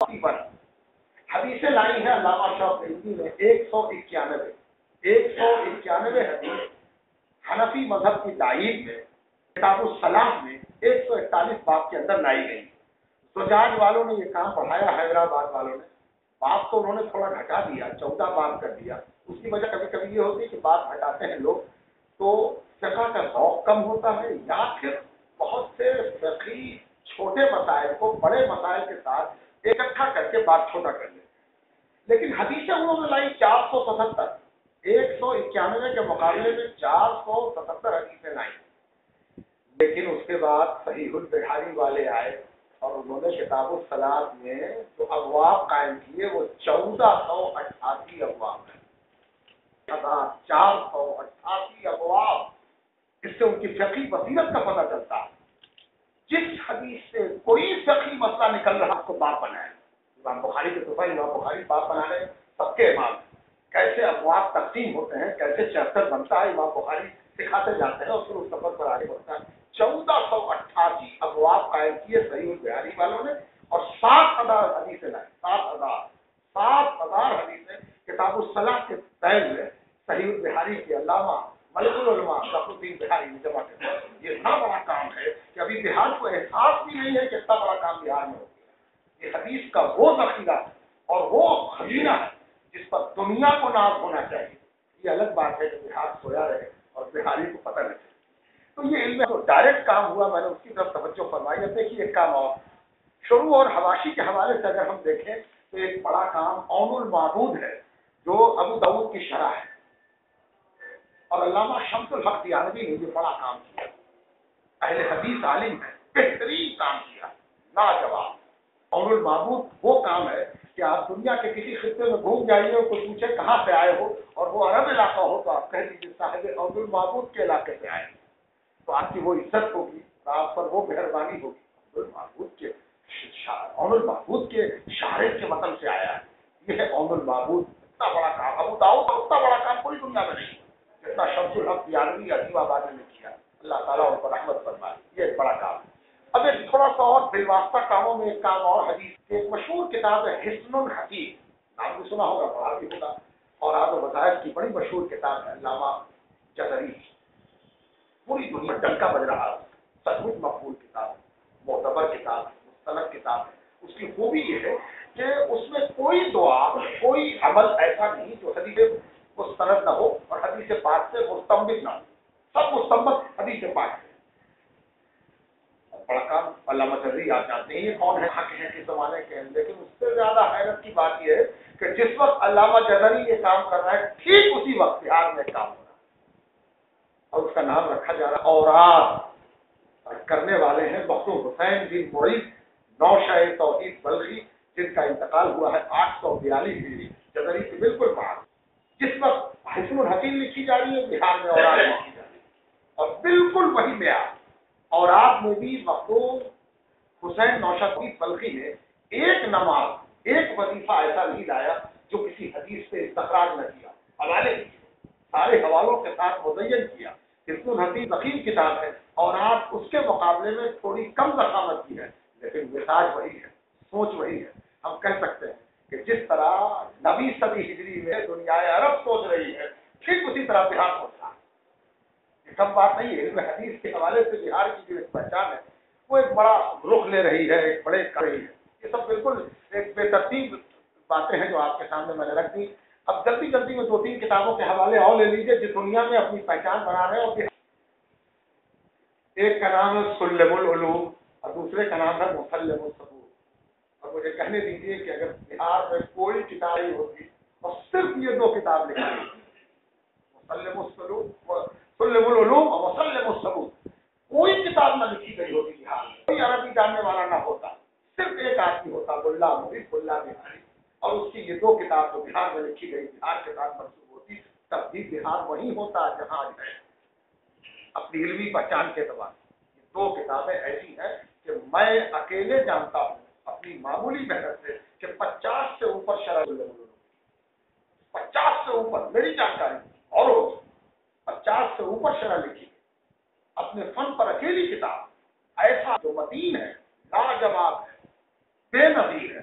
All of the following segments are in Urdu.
پر حدیثیں لائی ہیں علامہ شوقی نے 191 حدیث حنفی مذہب کی تائید میں کتاب الصلاۃ میں 141 باب کے اندر لائی گئی. زجاج والوں نے یہ کام پڑھایا، حیدرآباد والوں نے باب تو انہوں نے تھوڑا گھٹا دیا، 14 باب کر دیا. اس کی وجہ کبھی کبھی یہ ہوتی ہے کہ باب گھٹاتے ہیں لوگ تو فقہ کا ذوق کم ہوتا ہے، یا پھر بہت سے فقہی چھوٹے مسائل کو بڑے مسائل کے ساتھ اکٹھا کر کے بات چھوٹا کر لیں. لیکن حدیثیں انہوں نے لائی 477، 191 کے مقابلے میں 477 حدیثیں لائی. لیکن اس کے بعد صحیح البخاری والے آئے اور انہوں نے کتاب الصلاۃ میں جو ابواب قائم کیے وہ 1488 ابواب ہیں، 1488 ابواب. اس سے ان کی فقہی بصیرت کا پتہ چلتا ہے. جس حدیث سے کوئی فقہی مسئلہ نکل رہا اس کو باب بنائے. امام بخاری کے طرف امام بخاری باب بنانے سب کے امام، کیسے ابواب تقسیم ہوتے ہیں، کیسے چیپٹر بنتا ہے، امام بخاری سکھاتے جاتے ہیں اور پھر اس سفر پر آگے بڑھتا ہے. 1488 ابواب قائم کیے صحیح البخاری والوں نے اور 7000 حدیثیں لائی. 7000 حدیثیں کتاب الصلاۃ کے پہل میں صحیح البخاری کے علامہ ملک العلماء فخر الدین بہاری نے جمع کیا. یہ اتنا بڑا کام ہے کہ ابھی بہار کو احساس بھی نہیں ہے کہ اتنا بڑا کام بہار میں ہو گیا. یہ حدیث کا وہ ذخیرہ اور وہ خزینہ ہے جس پر دنیا کو ناز ہونا چاہیے. یہ الگ بات ہے کہ بہار سویا رہے اور بہاری کو پتہ نہ چلے. تو یہ علم جو ڈائریکٹ کام ہوا میں نے اس کی طرف توجہ فرمائی. اب دیکھیے ایک کام اور شروع اور حواشی کے حوالے سے اگر ہم دیکھیں تو ایک بڑا کام عون المعبود ہے جو ابو داؤد کی شرح ہے اور علامہ شمس الحق دیانوی نے یہ بڑا کام کیا. اہل حدیث عالم ہے، بہترین کام کیا، لاجواب. عون المعبود وہ کام ہے کہ آپ دنیا کے کسی خطے میں گھوم جائیے اور کوئی پوچھے کہاں سے آئے ہو اور وہ عرب علاقہ ہو تو آپ کہہ دیجیے صاحب عون المعبود کے علاقے سے آئے، تو آپ کی وہ عزت ہوگی، آپ پر وہ مہربانی ہوگی. عون المعبود کے شارح کے مطلب سے آیا ہے. یہ ہے عون المعبود. اتنا بڑا کام ابو داؤد کا اتنا بڑا کام کوئی دنیا میں نہیں جتنا شمس الحق دیانوی عظیم آبادی نے کیا. اللہ تعالیٰ ان پر رحمت فرمائے. یہ ایک بڑا کام ہے. اب ایک تھوڑا سا اور بالواسطہ کاموں میں ایک کام اور حدیث کی ایک مشہور کتاب ہے حصن الحکیم، نام بھی سنا ہوگا، پڑھا بھی ہوگا، اور آپ وظائف کی بڑی مشہور کتاب ہے علامہ جزری. پوری دنیا ڈنکا بج رہا ہے، سچمچ مقبول کتاب ہے، معتبر کتاب ہے، مستند کتاب ہے. اس کی خوبی یہ ہے کہ اس میں کوئی دعا کوئی عمل ایسا نہیں جو حدیث مستند نہ ہو اور حدیث پاک سے مستنبط نہ ہو. سب مستنبط حدیث پاک ہے. بڑا کام علامہ جزری آپ جانتے ہیں یہ کون ہے، حق ہیں کس زمانے کے ہیں. لیکن اس سے زیادہ حیرت کی بات یہ ہے کہ جس وقت علامہ جزری یہ کام کر رہا ہے ٹھیک اسی وقت بہار میں کام ہو رہا ہے اور اس کا نام رکھا جا رہا ہے اوراد. کرنے والے ہیں مخدوم حسین بن معیز نوشہ توحید بلخی، جن کا انتقال ہوا ہے 842 ہجری جزری سے بالکل بعد. جس وقت حصن الحکیم لکھی جا رہی ہے بہار میں اوراد لکھی جا رہی ہے اور بالکل وہی معیار. اوراد میں بھی مخدوم حسین نوشہ توحید بلخی نے ایک نماز ایک وظیفہ ایسا نہیں لایا جو کسی حدیث سے استخراج نہ کیا، حوالے کیے، سارے حوالوں کے ساتھ مزین کیا. حصن الحکیم ضخیم کتاب ہے اور آپ اس کے مقابلے میں تھوڑی کم ضخامت کی ہے لیکن مزاج وہی ہے، سوچ وہی ہے. ہم کہہ سکتے ہیں کہ جس طرح 9ویں صدی ہجری میں دنیا عرب سوچ رہی ہے ٹھیک اسی طرح بہار سوچ رہا ہے. یہ کم بات نہیں ہے. علم حدیث کے حوالے سے بہار کی جو ایک پہچان ہے وہ ایک بڑا رخ لے رہی ہے، ایک بڑے کر رہی ہے. یہ سب بالکل ایک بے ترتیب باتیں ہیں جو آپ کے سامنے میں نے رکھ دی. اب جلدی جلدی میں 2-3 کتابوں کے حوالے اور لے لیجیے جس دنیا میں اپنی پہچان بنا رہے ہیں. اور ایک کا نام ہے سلم العلوم اور دوسرے کا نام ہے مسلم الثبوت. اور مجھے کہنے دیجیے کہ اگر بہار میں کوئی کتاب نہیں ہوتی اور صرف یہ 2 کتاب لکھی سلم العلوم اور مسلم الثبوت، کوئی کتاب نہ لکھی گئی ہوتی بہار میں، کوئی عربی جاننے والا نہ ہوتا، صرف ایک آدمی ہوتا ملا محب اللہ بہاری، اور اس کی یہ 2 کتاب جو بہار میں لکھی گئی بہار کے ساتھ منسوب ہوتی تب بھی بہار وہی ہوتا جہاں آج ہے. اپنی علمی پہچان کے اعتبار یہ 2 کتابیں ایسی ہیں کہ میں اکیلے جانتا ہوں اپنی معمولی محنت سے کہ 50 سے اوپر شرح 50 سے اوپر میری جانکاری اور 50 سے اوپر شرح لکھی اپنے فن پر اکیلی کتاب ایسا جو متین ہے، لاجواب ہے، بے نظیر ہے.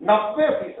90%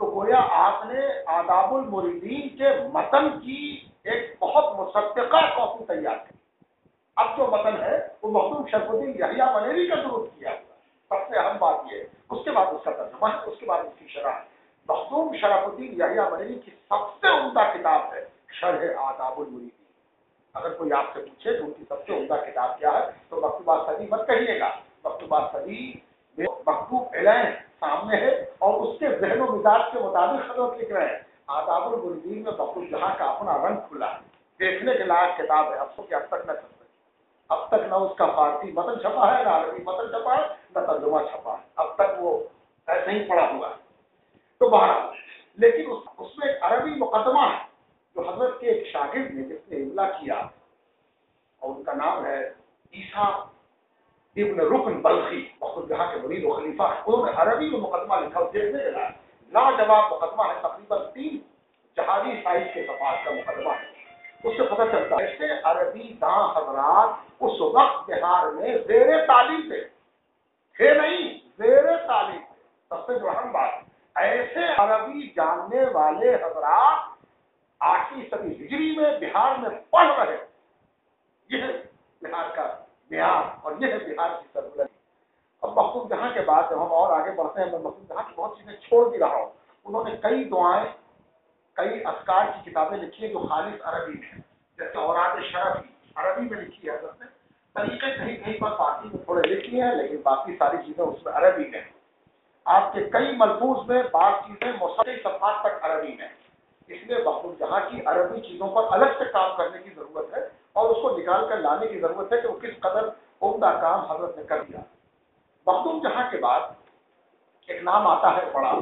تو گویا آپ نے آداب المریدین کے متن کی ایک بہت مصدقہ کاپی تیار کی. اب جو متن ہے وہ مخدوم شرف الدین یحییٰ منیری کا درست کیا ہوا. سب سے اہم بات یہ ہے، اس کے بعد اس کا ترجمہ ہے، اس کے بعد اس کی شرح ہے. مخدوم شرف الدین یحییٰ منیری کی سب سے عمدہ کتاب ہے شرح آداب المریدین. اگر کوئی آپ سے پوچھے کہ ان کی سب سے عمدہ کتاب کیا ہے تو مکتوبات صدی مت کہیے گا. مکتوبات صدی میں مکتوب علین سامنے ہے اور اس کے ذہن و مزاج کے مطابق خطوط لکھ رہے ہیں. آداب المریدین میں بخود جہاں کا اپنا رنگ کھلا ہے، دیکھنے کے لائق کتاب ہے. افسوس کہ اب تک نہ چھپ سکی، اب تک نہ اس کا فارسی متن چھپا ہے، نہ عربی متن چھپا ہے، نہ ترجمہ چھپا ہے. اب تک وہ ایسے ہی پڑا ہوا ہے. تو بہرحال لیکن اس میں ایک عربی مقدمہ ہے جو حضرت کے ایک شاگرد نے جس نے املا کیا، اور ان کا نام ہے عیسیٰ ابن رکن بلخی، بخود جہاں کے مرید و خلیفہ ہیں. انہوں نے عربی میں مقدمہ لکھا، دیکھنے کے لائق لاجواب مقدمہ ہے. تقریباً 3 جہادی سائز کے صفحات کا مقدمہ ہے. اس سے پتہ چلتا ہے ایسے عربی داں حضرات اس وقت بہار میں زیر تعلیم تھے نہیں، زیر تعلیم تھے. سب سے جو اہم بات، ایسے عربی جاننے والے حضرات 8ویں صدی ہجری میں بہار میں پڑھ رہے. یہ ہے بہار کا معیار اور یہ ہے بہار کی سربلندی. اب مخدوم جہاں کے بعد جب ہم اور آگے بڑھتے ہیں، میں مخدوم جہاں کی بہت چیزیں چھوڑ بھی رہا ہوں. انہوں نے کئی دعائیں، کئی اذکار کی کتابیں لکھی ہیں جو خالص عربی میں ہیں. جیسے اوراد شرفی عربی میں لکھی ہے حضرت نے. طریقے کہیں کہیں پر فارسی میں تھوڑے لکھی ہیں، لیکن باقی ساری چیزیں اس میں عربی میں ہیں. آپ کے کئی ملفوظ میں بعض چیزیں مسلسل صفحات تک عربی میں ہیں. اس لیے مخدوم جہاں کی عربی چیزوں پر الگ سے کام کرنے کی ضرورت ہے اور اس کو نکال کر لانے کی ضرورت ہے کہ وہ کس قدر عمدہ کام حضرت نے کر دیا. مخدوم جہاں کے بعد ایک نام آتا ہے بڑا،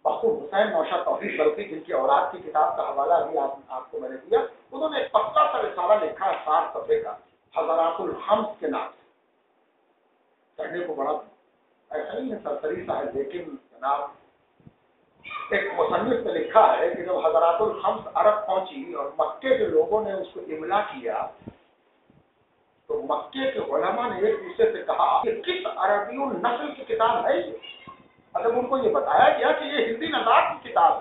مخدوم حسین نوشاد توفیق بلخی، جن کی اولاد کی کتاب کا حوالہ بھی آپ کو میں نے دیا. انہوں نے ایک پتلا سا رسالہ لکھا ہے 60 صفحے کا، حضرات الحمد کے نام سے. پڑھنے کو بڑا ایسا نہیں ہے سرسری سا ہے، لیکن جناب ایک مصنف نے لکھا ہے کہ جب حضرات الخمس عرب پہنچی اور مکے کے لوگوں نے اس کو املا کیا تو مکے کے علماء نے ایک دوسرے سے کہا کہ کس عربی النسل کی کتاب ہے یہ. جب ان کو یہ بتایا گیا کہ یہ ہندی نژاد کی کتاب